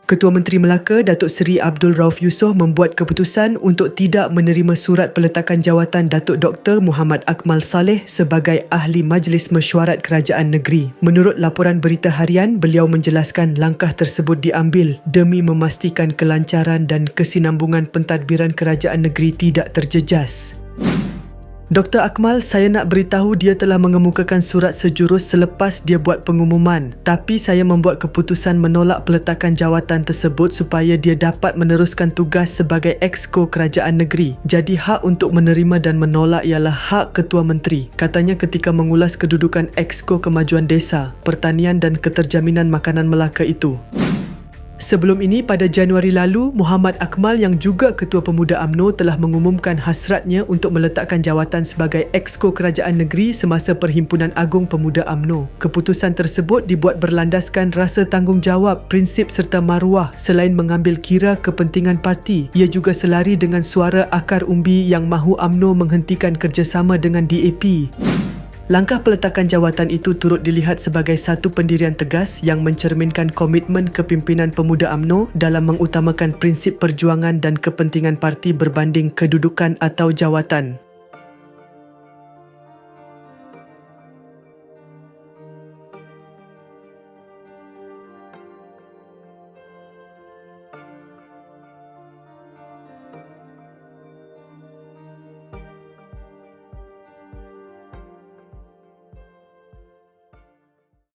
Ketua Menteri Melaka Datuk Seri Abdul Rauf Yusof membuat keputusan untuk tidak menerima surat peletakan jawatan Datuk Dr. Muhammad Akmal Saleh sebagai Ahli Majlis Mesyuarat Kerajaan Negeri. Menurut laporan berita harian, beliau menjelaskan langkah tersebut diambil demi memastikan kelancaran dan kesinambungan pentadbiran kerajaan negeri tidak terjejas. Dr. Akmal, saya nak beritahu dia telah mengemukakan surat sejurus selepas dia buat pengumuman. Tapi saya membuat keputusan menolak peletakan jawatan tersebut supaya dia dapat meneruskan tugas sebagai Exco Kerajaan Negeri. Jadi hak untuk menerima dan menolak ialah hak Ketua Menteri. Katanya ketika mengulas kedudukan Exco Kemajuan Desa, Pertanian dan Keterjaminan Makanan Melaka itu. Sebelum ini, pada Januari lalu, Muhammad Akmal yang juga Ketua Pemuda UMNO telah mengumumkan hasratnya untuk meletakkan jawatan sebagai Exco Kerajaan Negeri semasa Perhimpunan Agung Pemuda UMNO. Keputusan tersebut dibuat berlandaskan rasa tanggungjawab, prinsip serta maruah. Selain mengambil kira kepentingan parti, ia juga selari dengan suara akar umbi yang mahu UMNO menghentikan kerjasama dengan DAP. Langkah peletakan jawatan itu turut dilihat sebagai satu pendirian tegas yang mencerminkan komitmen kepimpinan Pemuda UMNO dalam mengutamakan prinsip perjuangan dan kepentingan parti berbanding kedudukan atau jawatan.